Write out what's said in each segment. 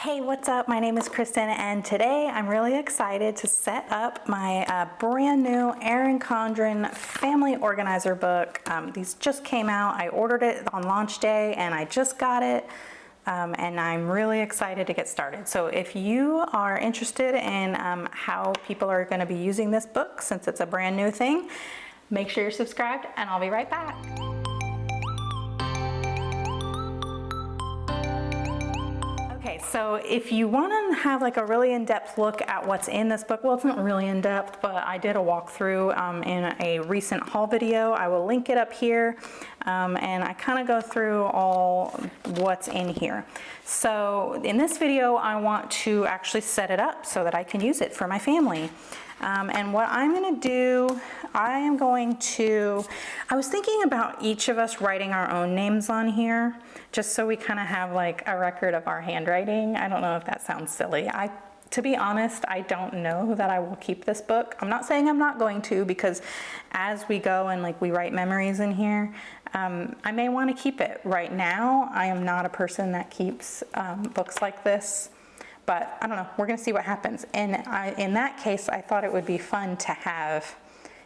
Hey, what's up? My name is Kristen, and today I'm really excited to set up my brand new Erin Condren Family Organizer book. These just came out. I ordered it on launch day and I just got it, and I'm really excited to get started. So if you are interested in how people are going to be using this book, since it's a brand new thing, make sure you're subscribed and I'll be right back. Okay, so if you want to have like a really in-depth look at what's in this book, well, it's not really in-depth, but I did a walkthrough in a recent haul video. I will link it up here, and I kind of go through all what's in here. So in this video, I want to actually set it up so that I can use it for my family. And what I'm going to do, I was thinking about each of us writing our own names on here, just so we kind of have like a record of our handwriting. I don't know if that sounds silly. To be honest, I don't know that I will keep this book. I'm not saying I'm not going to, because as we go and like we write memories in here, I may want to keep it. Right now, I am not a person that keeps books like this. But I don't know, we're gonna see what happens. And in that case, I thought it would be fun to have,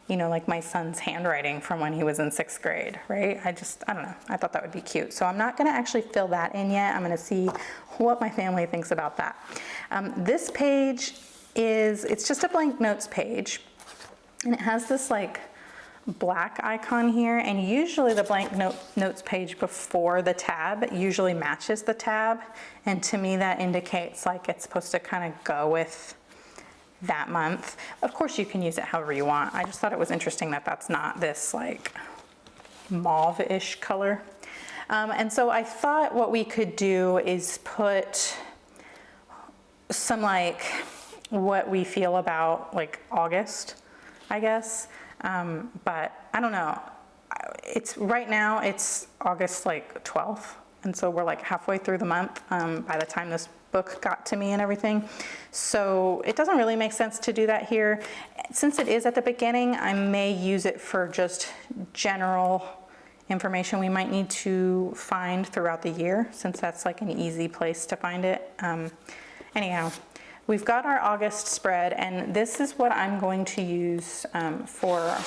you know, like my son's handwriting from when he was in 6th grade, right? I don't know, I thought that would be cute. So I'm not gonna actually fill that in yet. I'm gonna see what my family thinks about that. This page it's just a blank notes page. And it has this like black icon here, and usually the blank notes page before the tab usually matches the tab, and to me that indicates like it's supposed to kind of go with that month. Of course you can use it however you want. I just thought it was interesting that that's not this like mauve-ish color. And so I thought what we could do is put some like what we feel about like August, I guess. But I don't know, right now it's August like 12th, and so we're like halfway through the month by the time this book got to me and everything. So it doesn't really make sense to do that here. Since it is at the beginning, I may use it for just general information we might need to find throughout the year, since that's like an easy place to find it. Anyhow. We've got our August spread, and this is what I'm going to use for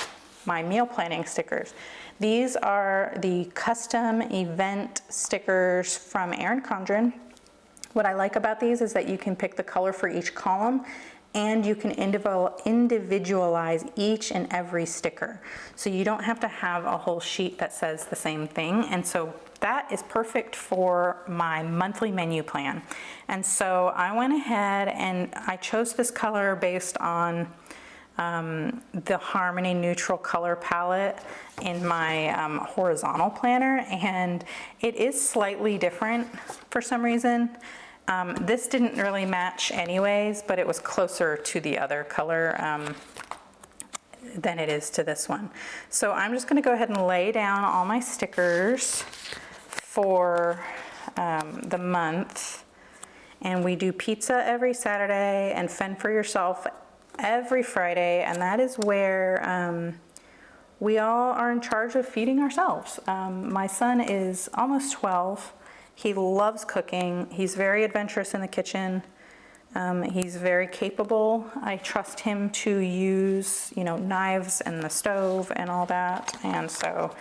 my meal planning stickers. These are the custom event stickers from Erin Condren. What I like about these is that you can pick the color for each column, and you can individualize each and every sticker. So you don't have to have a whole sheet that says the same thing. And so that is perfect for my monthly menu plan. And so I went ahead and I chose this color based on the Harmony Neutral color palette in my horizontal planner, and it is slightly different for some reason. This didn't really match anyways, but it was closer to the other color than it is to this one. So I'm just going to go ahead and lay down all my stickers for the month. And we do pizza every Saturday and Fend for Yourself every Friday, and that is where we all are in charge of feeding ourselves. My son is almost 12. He loves cooking. He's very adventurous in the kitchen. He's very capable. I trust him to use, you know, knives and the stove and all that. And so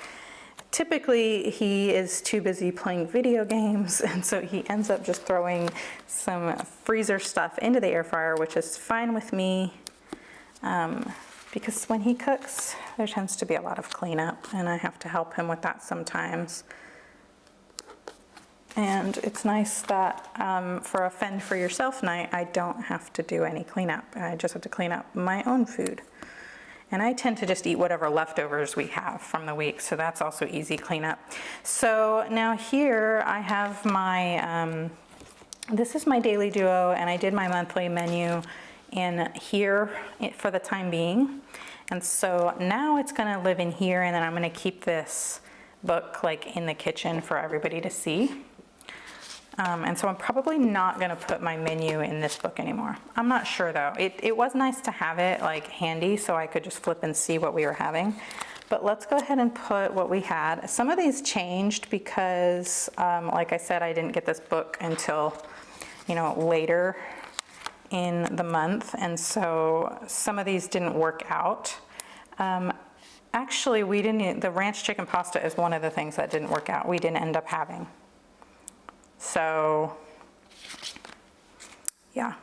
typically he is too busy playing video games, and so he ends up just throwing some freezer stuff into the air fryer, which is fine with me, because when he cooks, there tends to be a lot of cleanup, and I have to help him with that sometimes. And it's nice that for a Fend for Yourself night, I don't have to do any cleanup. I just have to clean up my own food. And I tend to just eat whatever leftovers we have from the week, so that's also easy cleanup. So now here I have my, this is my daily duo, and I did my monthly menu in here for the time being. And so now it's gonna live in here, and then I'm gonna keep this book like in the kitchen for everybody to see. And so I'm probably not gonna put my menu in this book anymore. I'm not sure though. It was nice to have it like handy so I could just flip and see what we were having. But let's go ahead and put what we had. Some of these changed because, like I said, I didn't get this book until you know, later in the month, and so some of these didn't work out. Actually, we didn't, the ranch chicken pasta is one of the things that didn't work out. We didn't end up having. So, yeah,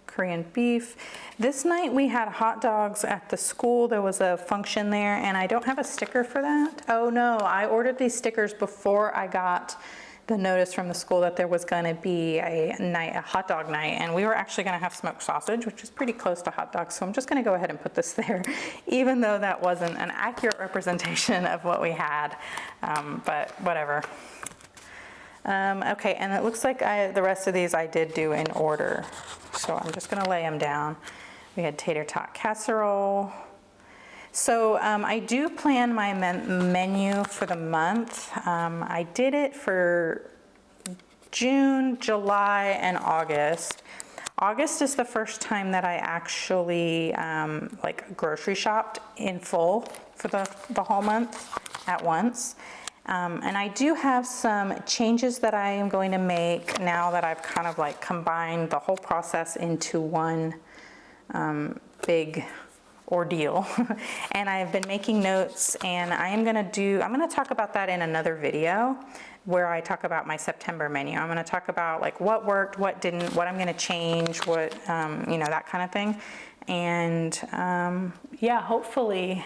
Korean beef. This night we had hot dogs at the school. There was a function there, and I don't have a sticker for that. Oh no, I ordered these stickers before I got the notice from the school that there was going to be a hot dog night, and we were actually going to have smoked sausage, which is pretty close to hot dogs, so I'm just going to go ahead and put this there, even though that wasn't an accurate representation of what we had, but whatever. Okay, and it looks like the rest of these I did do in order, so I'm just going to lay them down. We had tater tot casserole. So I do plan my menu for the month. I did it for June, July, and August. August is the first time that I actually like grocery shopped in full for the whole month at once. And I do have some changes that I am going to make now that I've kind of like combined the whole process into one big ordeal. And I've been making notes, and I'm gonna talk about that in another video where I talk about my September menu. I'm gonna talk about like what worked, what didn't, what I'm gonna change, what, you know, that kind of thing. And yeah, hopefully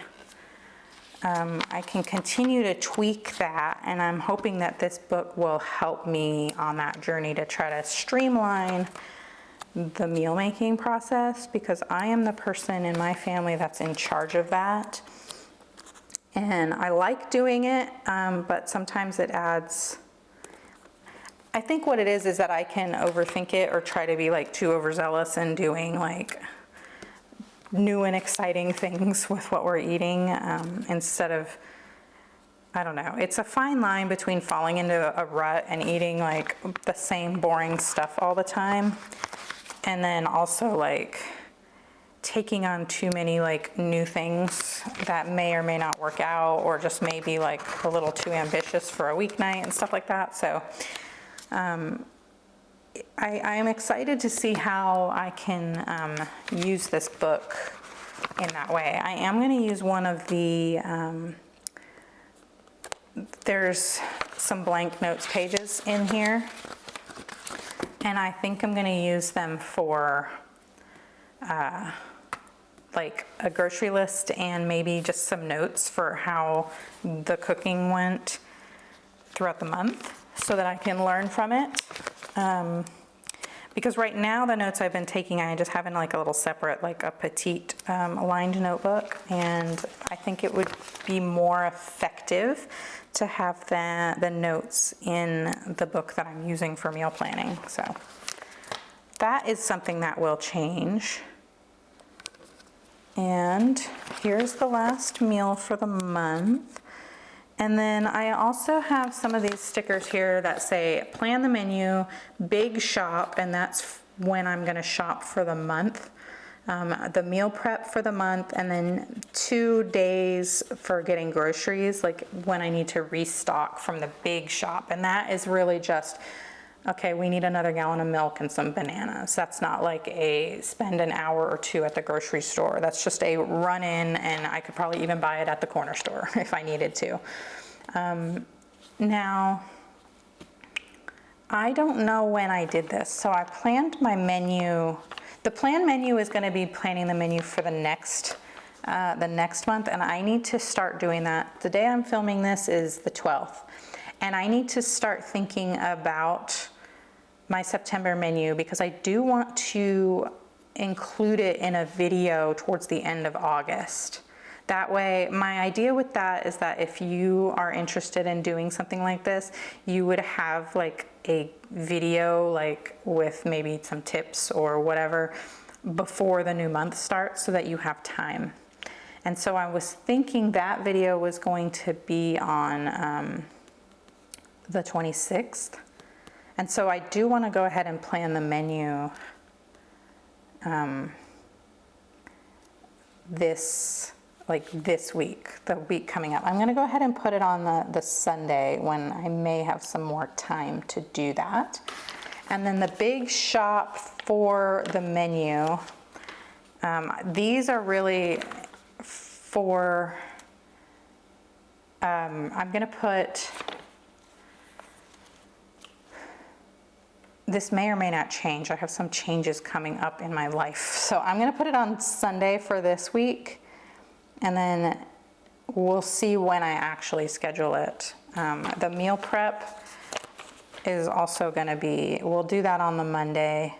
I can continue to tweak that, and I'm hoping that this book will help me on that journey to try to streamline the meal making process, because I am the person in my family that's in charge of that. And I like doing it, but sometimes it adds, I think what it is that I can overthink it or try to be like too overzealous in doing like new and exciting things with what we're eating, instead of, I don't know, it's a fine line between falling into a rut and eating like the same boring stuff all the time, and then also like taking on too many like new things that may or may not work out, or just maybe like a little too ambitious for a weeknight and stuff like that. So I am excited to see how I can use this book in that way. I am going to use one of the, there's some blank notes pages in here, and I think I'm going to use them for like a grocery list, and maybe just some notes for how the cooking went throughout the month, so that I can learn from it. Because right now the notes I've been taking, I just have in like a little separate, like a petite aligned notebook, and I think it would be more effective to have the notes in the book that I'm using for meal planning. So that is something that will change. And here's the last meal for the month. And then I also have some of these stickers here that say plan the menu, big shop, and that's when I'm gonna shop for the month. The meal prep for the month, and then 2 days for getting groceries, like when I need to restock from the big shop. And that is really just, okay, we need another gallon of milk and some bananas. That's not like a spend an hour or two at the grocery store. That's just a run in, and I could probably even buy it at the corner store if I needed to. Now, I don't know when I did this, so I planned my menu. The planned menu is going to be planning the menu for the next month, and I need to start doing that. The day I'm filming this is the 12th, and I need to start thinking about my September menu, because I do want to include it in a video towards the end of August. That way, my idea with that is that if you are interested in doing something like this, you would have like a video like with maybe some tips or whatever before the new month starts, so that you have time. And so I was thinking that video was going to be on the 26th. And so I do want to go ahead and plan the menu this week, the week coming up. I'm going to go ahead and put it on the Sunday when I may have some more time to do that. And then the big shop for the menu, these are really for, I'm gonna put, this may or may not change. I have some changes coming up in my life. So I'm gonna put it on Sunday for this week, and then we'll see when I actually schedule it. The meal prep is also gonna be, we'll do that on the Monday.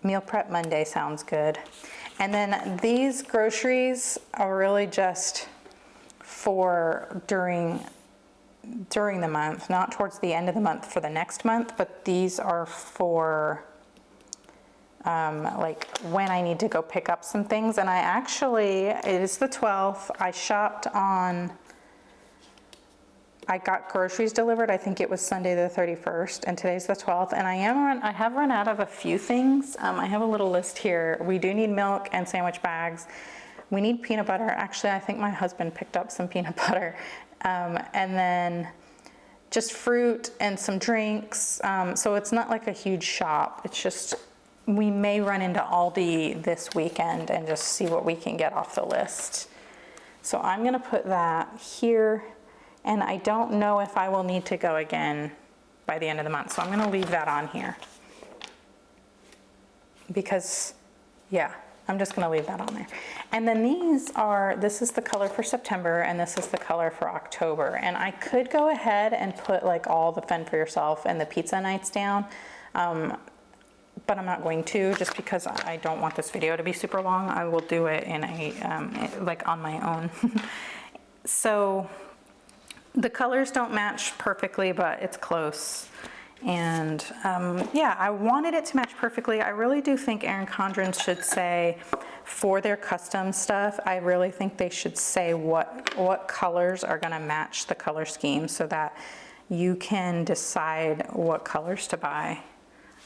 Meal prep Monday sounds good. And then these groceries are really just for during the month, not towards the end of the month for the next month, but these are for like when I need to go pick up some things. And I actually, it is the 12th, I shopped on, I got groceries delivered, I think it was Sunday the 31st, and today's the 12th, and I have run out of a few things. I have a little list here. We do need milk and sandwich bags. We need peanut butter. Actually, I think my husband picked up some peanut butter. And then just fruit and some drinks. So it's not like a huge shop. It's just, we may run into Aldi this weekend and just see what we can get off the list. So I'm gonna put that here, and I don't know if I will need to go again by the end of the month. So I'm gonna leave that on here. Because, yeah, I'm just gonna leave that on there. And then these are, this is the color for September, and this is the color for October. And I could go ahead and put like all the Fend for Yourself and the pizza nights down, but I'm not going to, just because I don't want this video to be super long. I will do it in a, like on my own. So the colors don't match perfectly, but it's close. And yeah, I wanted it to match perfectly. I really do think Erin Condren should say, for their custom stuff, I really think they should say what colors are gonna match the color scheme so that you can decide what colors to buy.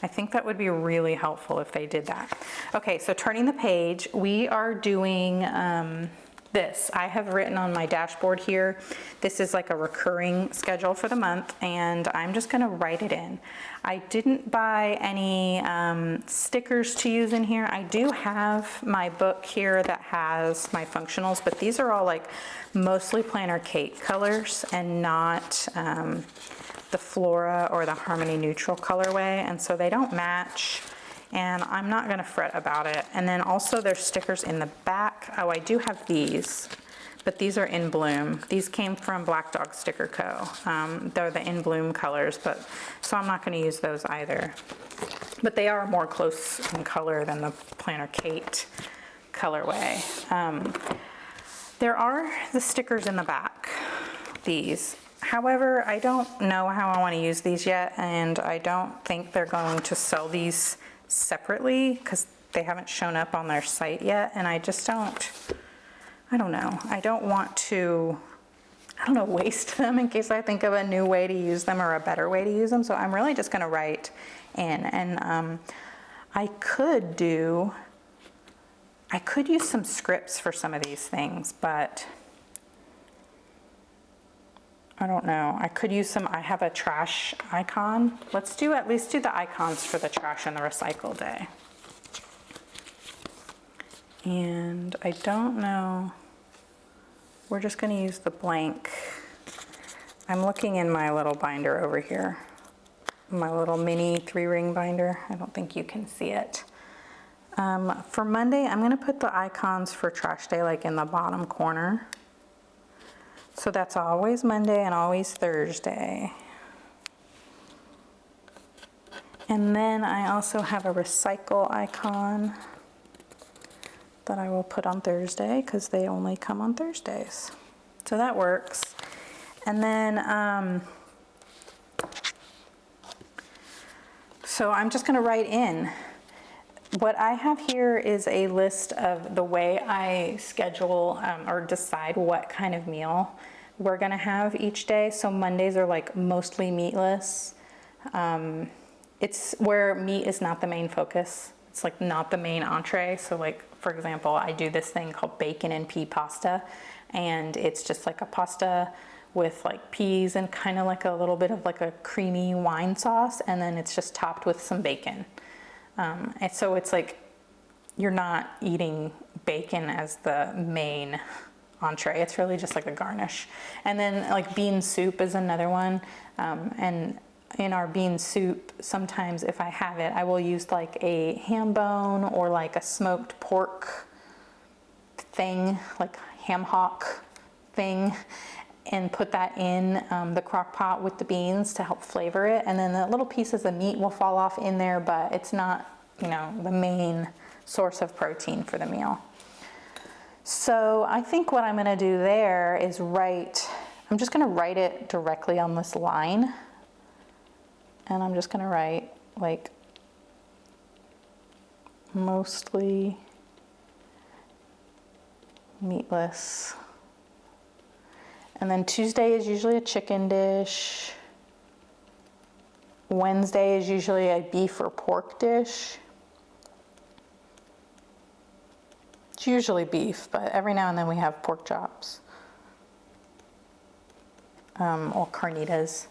I think that would be really helpful if they did that. Okay, so turning the page, we are doing this. I have written on my dashboard here, this is like a recurring schedule for the month, and I'm just gonna write it in. I didn't buy any stickers to use in here. I do have my book here that has my functionals, but these are all like mostly Planner Kate colors and not the Flora or the Harmony Neutral colorway, and so they don't match. And I'm not gonna fret about it. And then also there's stickers in the back. Oh, I do have these, but these are In Bloom. These came from Black Dog Sticker Co. They're the In Bloom colors, but so I'm not gonna use those either. But they are more close in color than the Planner Kate colorway. There are the stickers in the back, these. However, I don't know how I wanna use these yet, and I don't think they're going to sell these separately because they haven't shown up on their site yet, and I just don't, I don't know. I don't want to, I don't know, waste them in case I think of a new way to use them or a better way to use them. So I'm really just gonna write in, and I could use some scripts for some of these things, but I don't know. I could use some, I have a trash icon. Let's at least do the icons for the trash and the recycle day. And I don't know, we're just gonna use the blank. I'm looking in my little binder over here, my little mini 3-ring binder. I don't think you can see it. For Monday, I'm gonna put the icons for trash day like in the bottom corner. So that's always Monday and always Thursday. And then I also have a recycle icon that I will put on Thursday because they only come on Thursdays. So that works. And then, so I'm just gonna write in. What I have here is a list of the way I schedule or decide what kind of meal we're gonna have each day. So Mondays are like mostly meatless. It's where meat is not the main focus. It's like not the main entree. So like, for example, I do this thing called bacon and pea pasta, and it's just like a pasta with like peas and kind of like a little bit of like a creamy wine sauce, and then it's just topped with some bacon. And so it's like you're not eating bacon as the main entree. It's really just like a garnish. And then like bean soup is another one. And in our bean soup, sometimes if I have it, I will use like a ham bone or like a smoked pork thing, like ham hock thing, and put that in the crock pot with the beans to help flavor it. And then the little pieces of meat will fall off in there, but it's not, you know, the main source of protein for the meal. So I think what I'm gonna do there is I'm just gonna write it directly on this line. And I'm just gonna write like mostly meatless. And then Tuesday is usually a chicken dish. Wednesday is usually a beef or pork dish. It's usually beef, but every now and then we have pork chops or carnitas.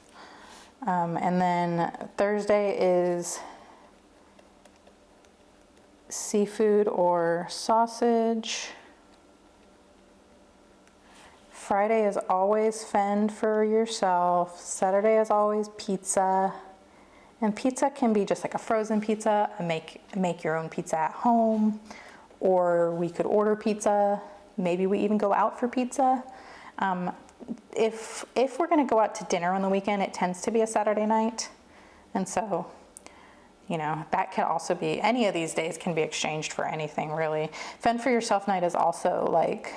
And then Thursday is seafood or sausage. Friday is always fend for yourself. Saturday is always pizza. And pizza can be just like a frozen pizza, make your own pizza at home, or we could order pizza. Maybe we even go out for pizza. If we're gonna go out to dinner on the weekend, it tends to be a Saturday night. And so, you know, that can also be, any of these days can be exchanged for anything really. Fend for yourself night is also like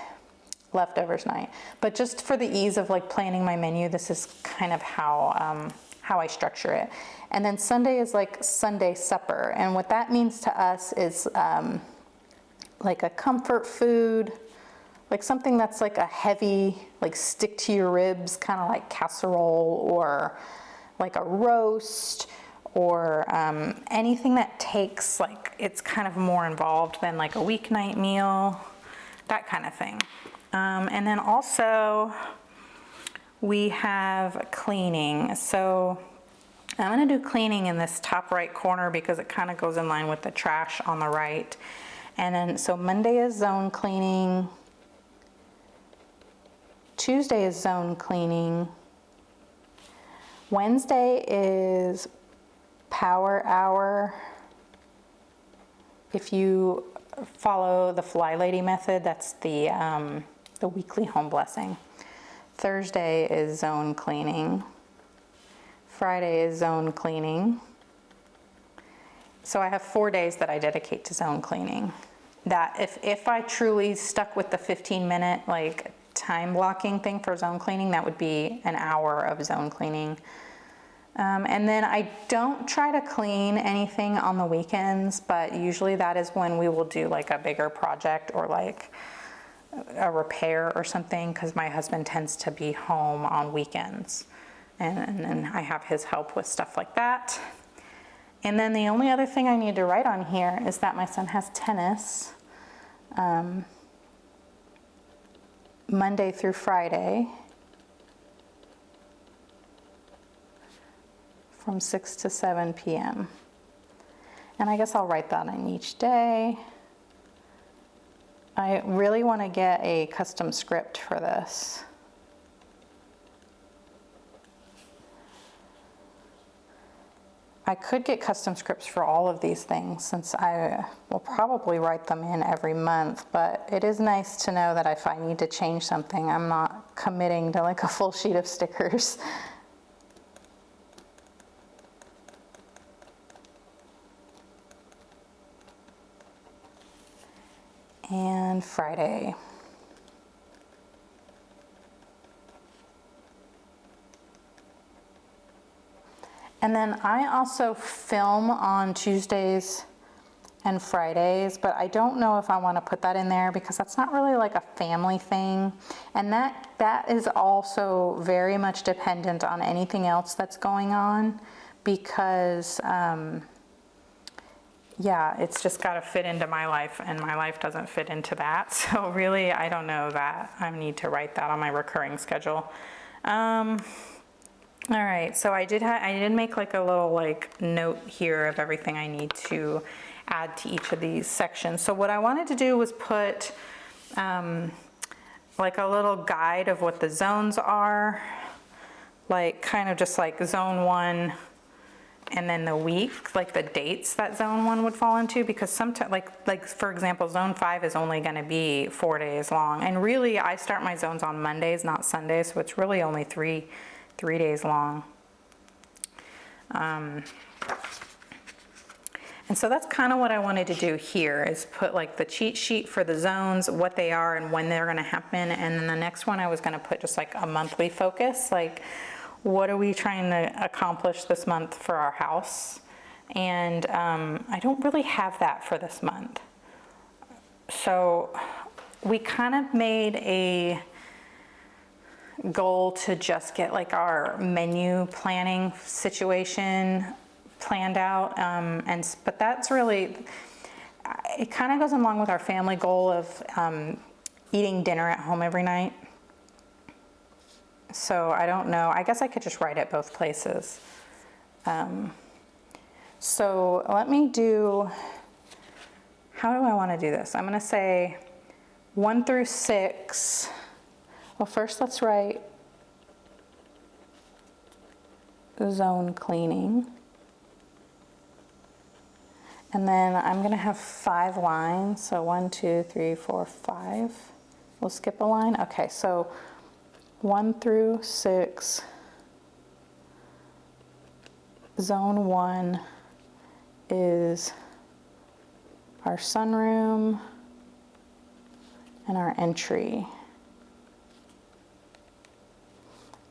leftovers night. But just for the ease of like planning my menu, this is kind of how I structure it. And then Sunday is like Sunday supper. And what that means to us is like a comfort food, like something that's like a heavy, like stick to your ribs, kind of like casserole or like a roast, or anything that takes like, it's kind of more involved than like a weeknight meal, that kind of thing. And then also we have cleaning. So I'm gonna do cleaning in this top right corner because it kind of goes in line with the trash on the right. And then, so Monday is zone cleaning. Tuesday is zone cleaning. Wednesday is power hour. If you follow the FlyLady method, that's the weekly home blessing. Thursday is zone cleaning. Friday is zone cleaning. So I have 4 days that I dedicate to zone cleaning. That if I truly stuck with the 15-minute like time blocking thing for zone cleaning, that would be an hour of zone cleaning. And then I don't try to clean anything on the weekends, but usually that is when we will do like a bigger project or like a repair or something, because my husband tends to be home on weekends. And then I have his help with stuff like that. And then the only other thing I need to write on here is that my son has tennis Monday through Friday from 6 to 7 p.m. And I guess I'll write that in each day. I really want to get a custom script for this. I could get custom scripts for all of these things since I will probably write them in every month, but it is nice to know that if I need to change something, I'm not committing to like a full sheet of stickers. And Friday. And then I also film on Tuesdays and Fridays, but I don't know if I want to put that in there because that's not really like a family thing. And that is also very much dependent on anything else that's going on because, yeah, it's just got to fit into my life and my life doesn't fit into that. So really, I don't know that I need to write that on my recurring schedule. All right, so I did make like a little like note here of everything I need to add to each of these sections. So what I wanted to do was put like a little guide of what the zones are, like kind of just like zone 1 and then the week, like the dates that zone 1 would fall into, because sometimes like for example, zone 5 is only going to be 4 days long, and really I start my zones on Mondays, not Sundays, so it's really only three days long. And so that's kind of what I wanted to do here, is put like the cheat sheet for the zones, what they are and when they're going to happen. And then the next one I was going to put just like a monthly focus, like what are we trying to accomplish this month for our house? And I don't really have that for this month. So we kind of made a goal to just get like our menu planning situation planned out, but that's really, it kind of goes along with our family goal of eating dinner at home every night. So I don't know, I guess I could just write it both places. So let me do, how do I want to do this? I'm going to say 1 through 6. Well, first let's write zone cleaning. And then I'm going to have 5 lines. So 1, 2, 3, 4, 5. We'll skip a line. Okay, so 1 through 6. Zone 1 is our sunroom and our entry.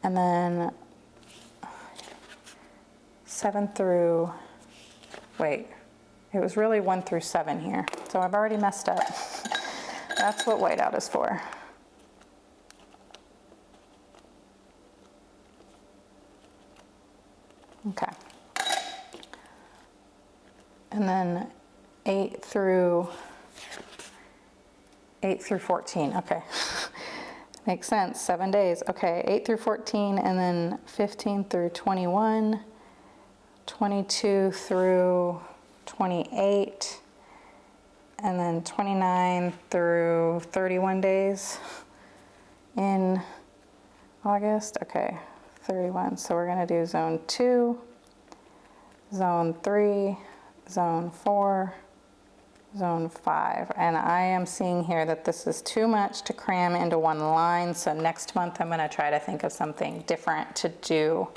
And then 7 through, wait. It was really 1 through 7 here, so I've already messed up. That's what whiteout is for. Okay. And then 8 through 14, okay. Makes sense, 7 days. Okay, 8 through 14, and then 15 through 21, 22 through 28, and then 29 through 31 days in August. Okay, 31. So we're going to do zone 2, zone 3, zone 4, zone 5. And I am seeing here that this is too much to cram into one line. So next month I'm going to try to think of something different to do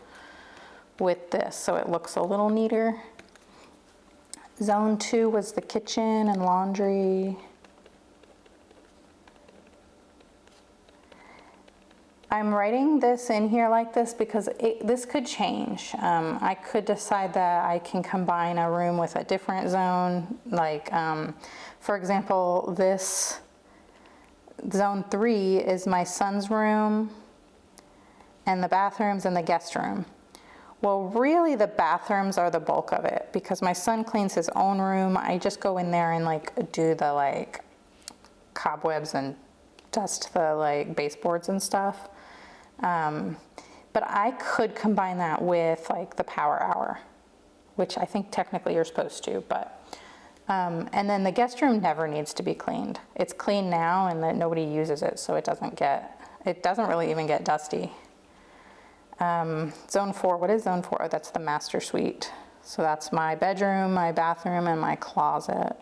with this so it looks a little neater. Zone 2 was the kitchen and laundry. I'm writing this in here like this because this could change. I could decide that I can combine a room with a different zone. Like, for example, this zone 3 is my son's room and the bathrooms and the guest room. Well, really the bathrooms are the bulk of it because my son cleans his own room. I just go in there and like do the like cobwebs and dust the like baseboards and stuff. But I could combine that with like the power hour, which I think technically you're supposed to, but, and then the guest room never needs to be cleaned. It's clean now and that nobody uses it. So it doesn't really even get dusty. Zone 4, what is zone 4? Oh, that's the master suite. So that's my bedroom, my bathroom, and my closet.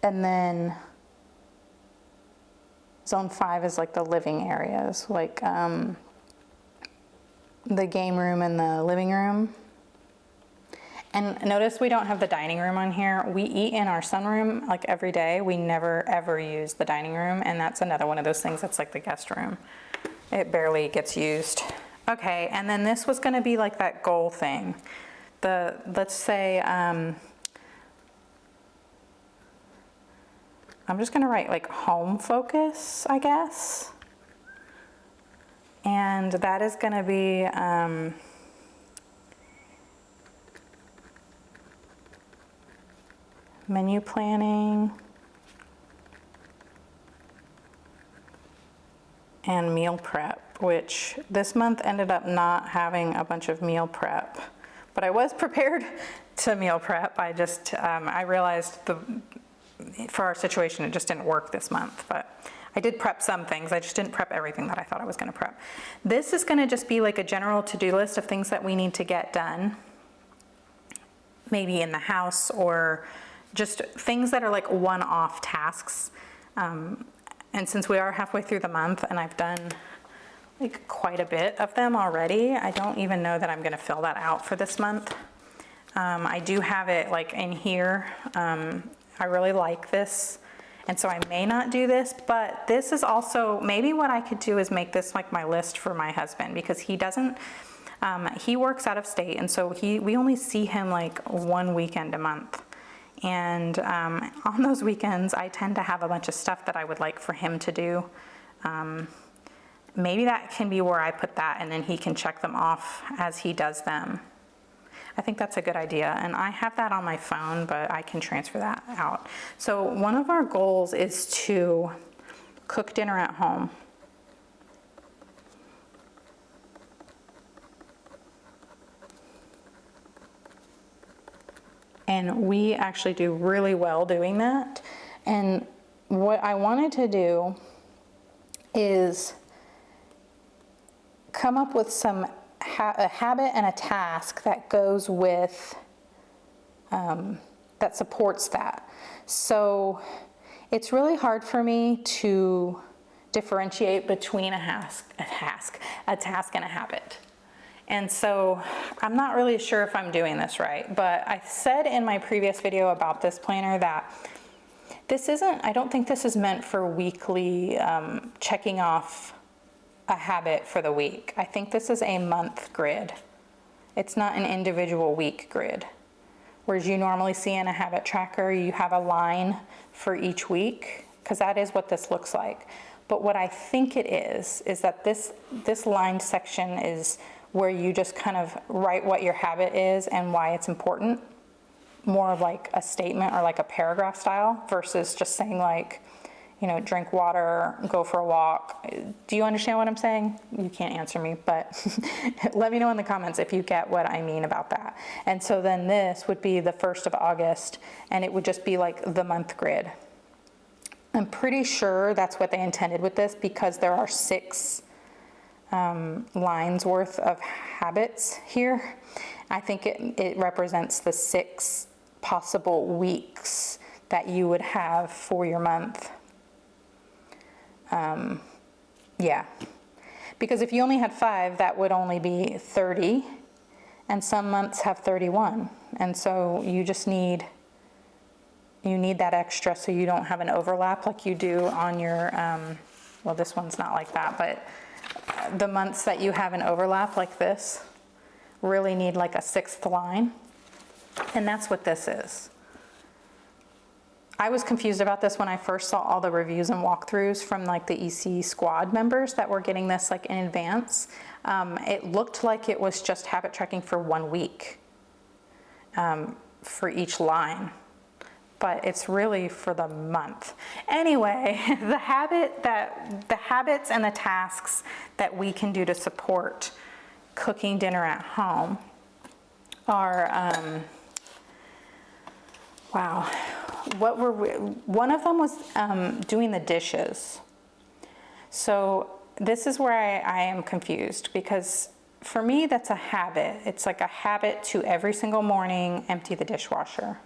And then zone 5 is like the living areas, like the game room and the living room. And notice we don't have the dining room on here. We eat in our sunroom like every day. We never ever use the dining room, and that's another one of those things that's like the guest room. It barely gets used. Okay, and then this was gonna be like that goal thing. Let's say, I'm just gonna write like home focus, I guess. And that is gonna be, menu planning, and meal prep, which this month ended up not having a bunch of meal prep, but I was prepared to meal prep. I realized for our situation, it just didn't work this month, but I did prep some things. I just didn't prep everything that I thought I was gonna prep. This is gonna just be like a general to-do list of things that we need to get done, maybe in the house, or just things that are like one-off tasks. And since we are halfway through the month and I've done like quite a bit of them already, I don't even know that I'm gonna fill that out for this month. I do have it like in here. I really like this, and so I may not do this, but this is also, maybe what I could do is make this like my list for my husband, because he doesn't, he works out of state, and so we only see him like one weekend a month. And on those weekends, I tend to have a bunch of stuff that I would like for him to do. Maybe that can be where I put that, and then he can check them off as he does them. I think that's a good idea, and I have that on my phone, but I can transfer that out. So one of our goals is to cook dinner at home. And we actually do really well doing that. And what I wanted to do is come up with a habit and a task that goes with, that supports that. So it's really hard for me to differentiate between a task and a habit. And so I'm not really sure if I'm doing this right, but I said in my previous video about this planner that I don't think this is meant for weekly checking off a habit for the week. I think this is a month grid. It's not an individual week grid. Whereas you normally see in a habit tracker, you have a line for each week, because that is what this looks like. But what I think it is that this lined section is where you just kind of write what your habit is and why it's important, more of like a statement or like a paragraph style, versus just saying like, you know, drink water, go for a walk. Do you understand what I'm saying? You can't answer me, but let me know in the comments if you get what I mean about that. And so then this would be the 1st of August, and it would just be like the month grid. I'm pretty sure that's what they intended with this, because there are 6 lines worth of habits here. I think it represents the 6 possible weeks that you would have for your month. Yeah, because if you only had 5, that would only be 30, and some months have 31, and so you need that extra so you don't have an overlap like you do on your, well, this one's not like that, but the months that you have an overlap like this really need like a 6th line, and that's what this is. I was confused about this when I first saw all the reviews and walkthroughs from like the EC squad members that were getting this like in advance. It looked like it was just habit tracking for 1 week for each line, but it's really for the month. Anyway, the habits and the tasks that we can do to support cooking dinner at home are, wow. One of them was doing the dishes. So this is where I am confused, because for me that's a habit. It's like a habit to every single morning empty the dishwasher.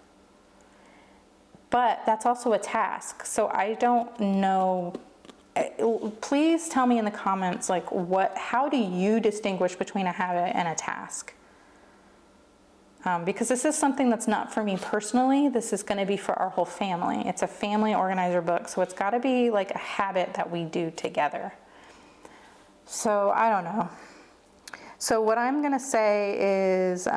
But that's also a task. So I don't know. Please tell me in the comments like how do you distinguish between a habit and a task? Because this is something that's not for me personally. This is going to be for our whole family. It's a family organizer book, so it's got to be like a habit that we do together. So I don't know. So what I'm going to say is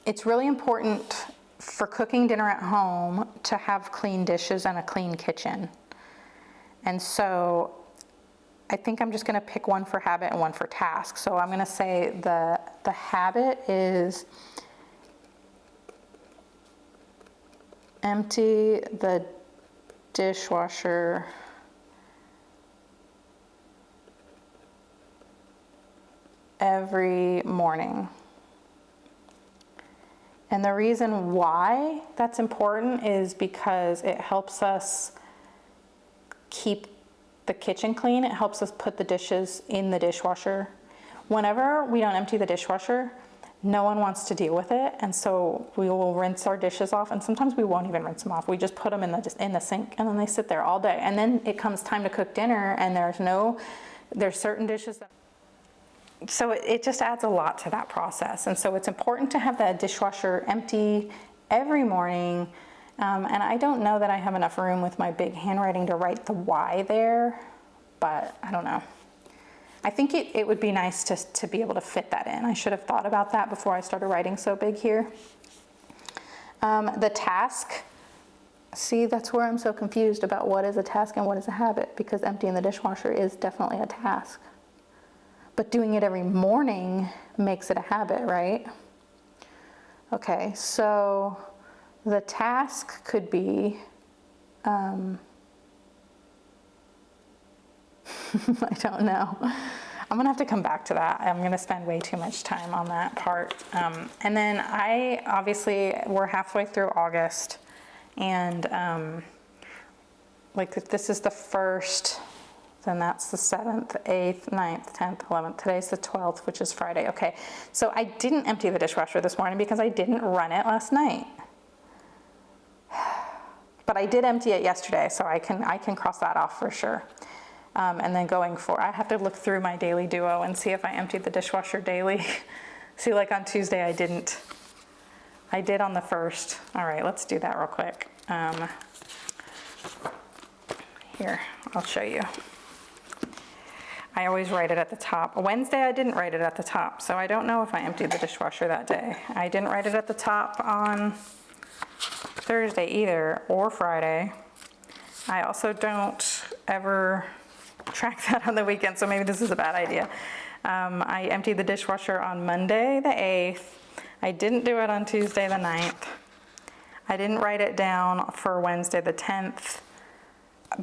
it's really important for cooking dinner at home to have clean dishes and a clean kitchen. And so I think I'm just going to pick one for habit and one for task. So I'm going to say the habit is empty the dishwasher every morning. And the reason why that's important is because it helps us keep the kitchen clean. It helps us put the dishes in the dishwasher. Whenever we don't empty the dishwasher, no one wants to deal with it, and so we will rinse our dishes off, and sometimes we won't even rinse them off. We just put them in the sink, and then they sit there all day. And then it comes time to cook dinner, and there's certain dishes that, so it just adds a lot to that process. And so it's important to have that dishwasher empty every morning. And I don't know that I have enough room with my big handwriting to write the why there, but I don't know. I think it would be nice to be able to fit that in. I should have thought about that before I started writing so big here. The task, see, that's where I'm so confused about what is a task and what is a habit, because emptying the dishwasher is definitely a task. But doing it every morning makes it a habit, right? Okay, so the task could be, I don't know. I'm gonna have to come back to that. I'm gonna spend way too much time on that part. And then we're halfway through August, and like if this is the 1st, then that's the 7th, 8th, 9th, 10th, 11th. Today's the 12th, which is Friday. Okay, so I didn't empty the dishwasher this morning because I didn't run it last night. But I did empty it yesterday, so I can cross that off for sure. And then I have to look through my daily duo and see if I emptied the dishwasher daily. See, like on Tuesday I didn't. I did on the 1st. All right, let's do that real quick. Here, I'll show you. I always write it at the top. Wednesday I didn't write it at the top, so I don't know if I emptied the dishwasher that day. I didn't write it at the top on Thursday either, or Friday. I also don't ever track that on the weekend, so maybe this is a bad idea. I emptied the dishwasher on Monday the 8th. I didn't do it on Tuesday the 9th. I didn't write it down for Wednesday the 10th,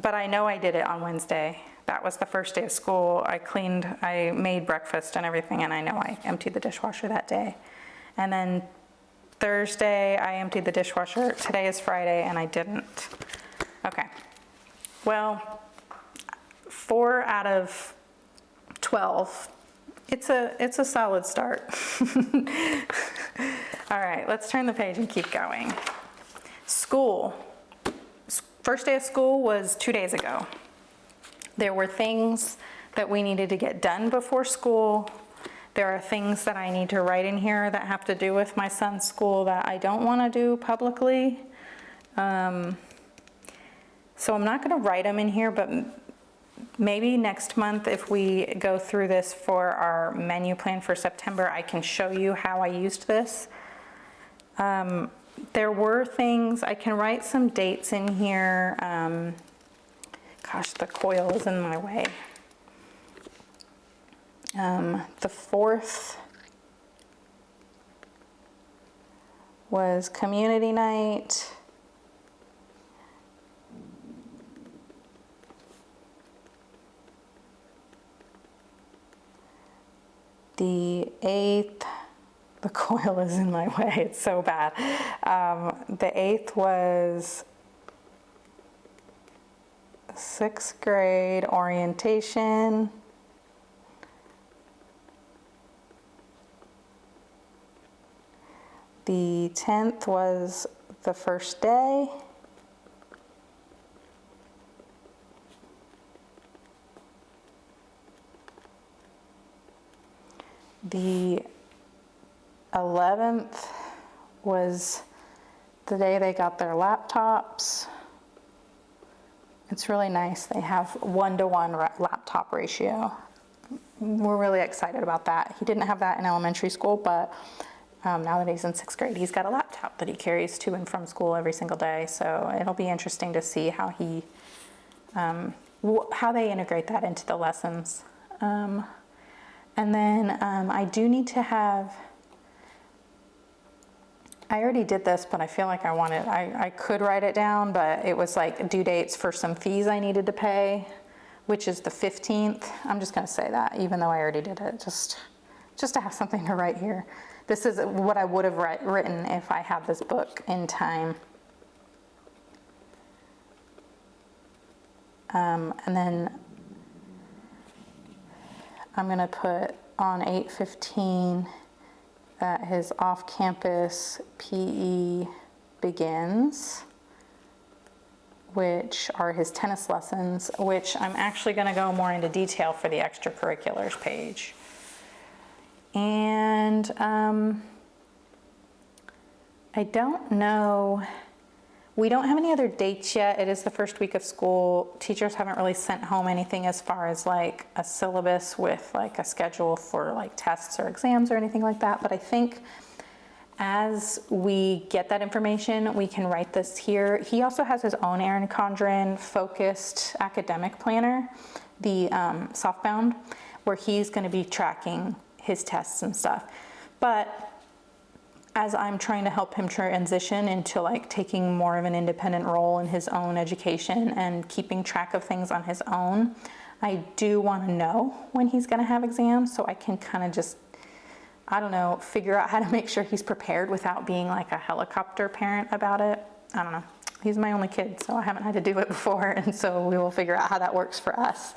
but I know I did it on Wednesday. That was the first day of school. I made breakfast and everything, and I know I emptied the dishwasher that day. And then Thursday, I emptied the dishwasher. Today is Friday, and I didn't. Okay. Well, 4 out of 12. It's a solid start. All right, let's turn the page and keep going. School. First day of school was 2 days ago. There were things that we needed to get done before school. There are things that I need to write in here that have to do with my son's school that I don't want to do publicly. So I'm not going to write them in here, but maybe next month, if we go through this for our menu plan for September, I can show you how I used this. There were things, I can write some dates in here. Gosh, the coil is in my way. The 4th was community night. The 8th, the coil is in my way, it's so bad. The 8th was 6th grade orientation. The 10th was the first day. The 11th was the day they got their laptops. It's really nice. They have 1-to-1 laptop ratio. We're really excited about that. He didn't have that in elementary school, but now that he's in 6th grade, he's got a laptop that he carries to and from school every single day. So it'll be interesting to see how how they integrate that into the lessons. And then I do need to have, I already did this, but I feel like I could write it down, but it was like due dates for some fees I needed to pay, which is the 15th. I'm just gonna say that, even though I already did it, just just to have something to write here. This is what I would have written if I had this book in time. And then I'm going to put on 8/15 that his off-campus PE begins, which are his tennis lessons, which I'm actually going to go more into detail for the extracurriculars page. And I don't know, we don't have any other dates yet. It is the first week of school. Teachers haven't really sent home anything as far as like a syllabus with like a schedule for like tests or exams or anything like that. But I think as we get that information, we can write this here. He also has his own Erin Condren focused academic planner, the softbound, where he's going to be tracking his tests and stuff. But as I'm trying to help him transition into like taking more of an independent role in his own education and keeping track of things on his own, I do want to know when he's going to have exams so I can kind of just, I don't know, figure out how to make sure he's prepared without being like a helicopter parent about it. I don't know. He's my only kid, so I haven't had to do it before, and so we will figure out how that works for us.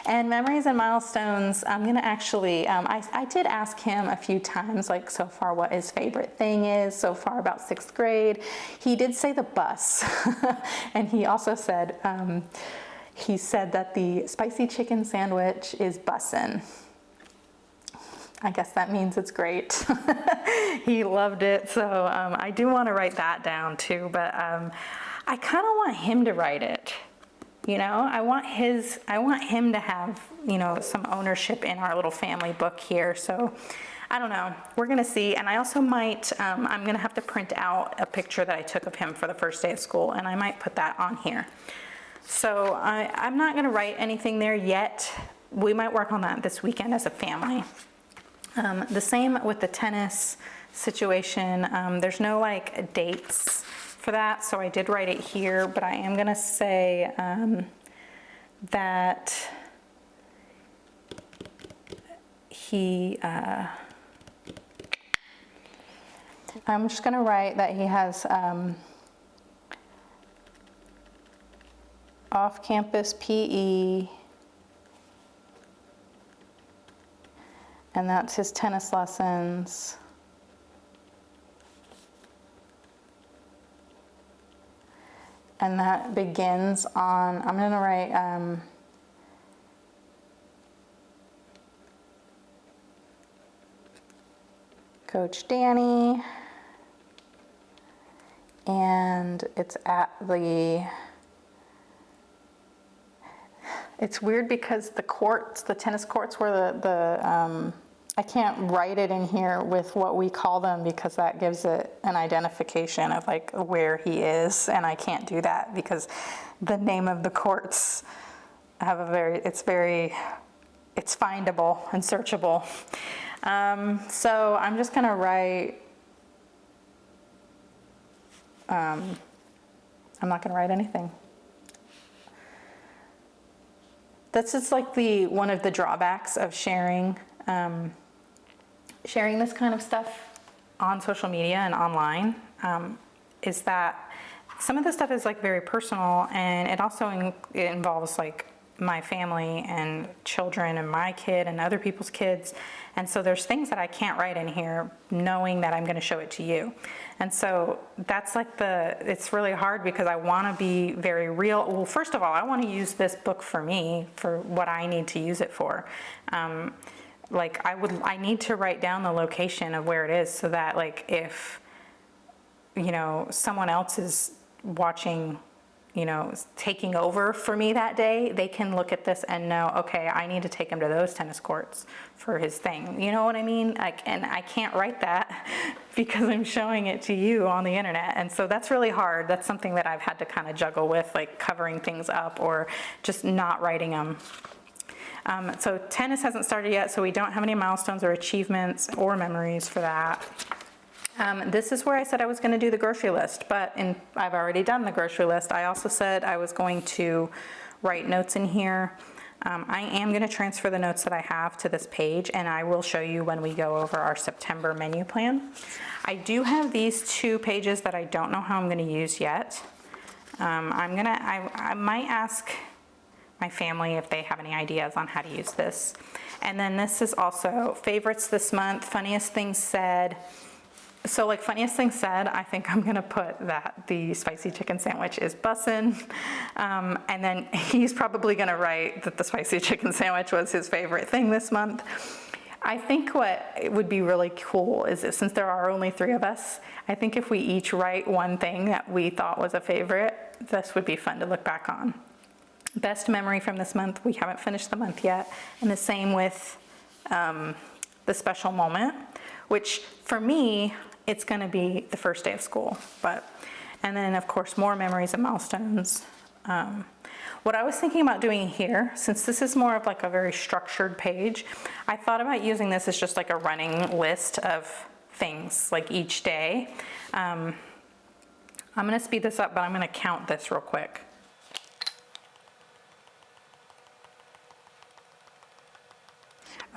And memories and milestones, I'm gonna actually, I did ask him a few times, like so far what his favorite thing is so far about 6th grade. He did say the bus, and he also said, he said that the spicy chicken sandwich is bussin'. I guess that means it's great. He loved it, so I do want to write that down too, but I kind of want him to write it. You know, I want him to have, you know, some ownership in our little family book here. So I don't know, we're gonna see. And I also might, I'm gonna have to print out a picture that I took of him for the first day of school, and I might put that on here. So I'm not gonna write anything there yet. We might work on that this weekend as a family. The same with the tennis situation. There's no like dates for that, so I did write it here, but I am gonna say that he, I'm just gonna write that he has off-campus PE, and that's his tennis lessons. And that begins on, I'm gonna write, Coach Danny, and it's at the, it's weird because the courts, the tennis courts where I can't write it in here with what we call them because that gives it an identification of like where he is, and I can't do that because the name of the courts have it's findable and searchable. So I'm just gonna write, I'm not gonna write anything. That's just like one of the drawbacks of sharing this kind of stuff on social media and online, is that some of the stuff is like very personal, and it also it involves like my family and children and my kid and other people's kids. And so there's things that I can't write in here knowing that I'm going to show it to you. And so that's like it's really hard because I want to be very real. Well, first of all, I want to use this book for me, for what I need to use it for. Like I need to write down the location of where it is so that like if, you know, someone else is watching, you know, taking over for me that day, they can look at this and know, okay, I need to take him to those tennis courts for his thing. You know what I mean? And I can't write that because I'm showing it to you on the internet. And so that's really hard. That's something that I've had to kind of juggle with, like covering things up or just not writing them. So tennis hasn't started yet, so we don't have any milestones or achievements or memories for that. This is where I said I was going to do the grocery list, but I've already done the grocery list. I also said I was going to write notes in here. I am going to transfer the notes that I have to this page, and I will show you when we go over our September menu plan. I do have these 2 pages that I don't know how I'm going to use yet. I might ask my family if they have any ideas on how to use this. And then this is also favorites this month, funniest things said. So like funniest thing said, I think I'm gonna put that the spicy chicken sandwich is bussin'. And then he's probably gonna write that the spicy chicken sandwich was his favorite thing this month. I think what would be really cool is that since there are only 3 of us, I think if we each write one thing that we thought was a favorite, this would be fun to look back on. Best memory from this month, we haven't finished the month yet. And the same with the special moment, which for me, it's gonna be the first day of school. And then of course, more memories and milestones. What I was thinking about doing here, since this is more of like a very structured page, I thought about using this as just like a running list of things, like each day. I'm gonna speed this up, but I'm gonna count this real quick.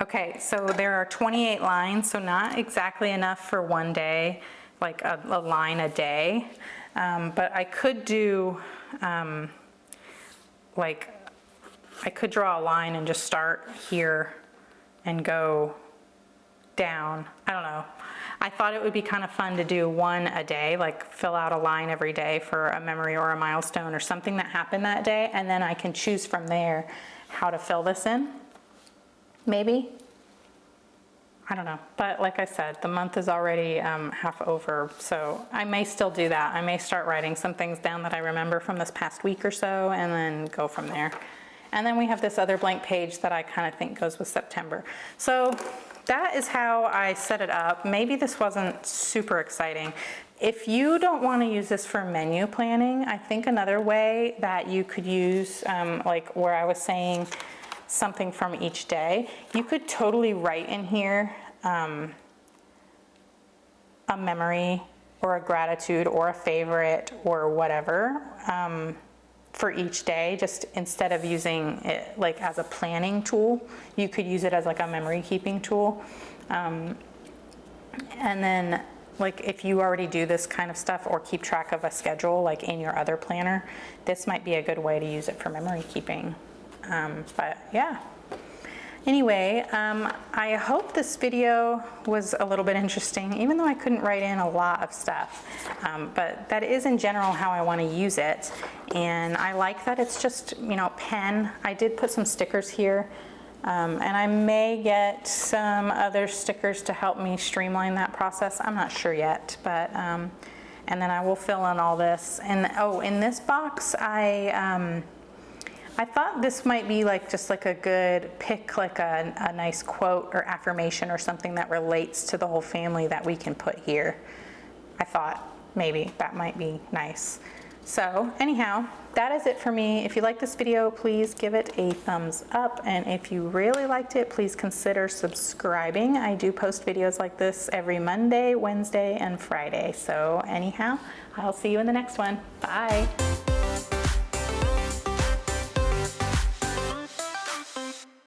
Okay, so there are 28 lines, so not exactly enough for one day, like a line a day. But I could do, I could draw a line and just start here and go down. I don't know. I thought it would be kind of fun to do one a day, like fill out a line every day for a memory or a milestone or something that happened that day, and then I can choose from there how to fill this in. Maybe. I don't know. But like I said, the month is already half over, so I may still do that. I may start writing some things down that I remember from this past week or so and then go from there. And then we have this other blank page that I kind of think goes with September. So that is how I set it up. Maybe this wasn't super exciting. If you don't want to use this for menu planning, I think another way that you could use, like where I was saying, something from each day, you could totally write in here a memory or a gratitude or a favorite or whatever for each day. Just instead of using it like as a planning tool, you could use it as like a memory keeping tool. And then like if you already do this kind of stuff or keep track of a schedule like in your other planner, this might be a good way to use it for memory keeping. But yeah, anyway, I hope this video was a little bit interesting, even though I couldn't write in a lot of stuff. But that is in general how I want to use it. And I like that it's just, you know, pen. I did put some stickers here, and I may get some other stickers to help me streamline that process. I'm not sure yet, but, and then I will fill in all this. And oh, in this box, I thought this might be like just like a good pick, like a nice quote or affirmation or something that relates to the whole family that we can put here. I thought maybe that might be nice. So anyhow, that is it for me. If you like this video, please give it a thumbs up. And if you really liked it, please consider subscribing. I do post videos like this every Monday, Wednesday, and Friday. So anyhow, I'll see you in the next one. Bye.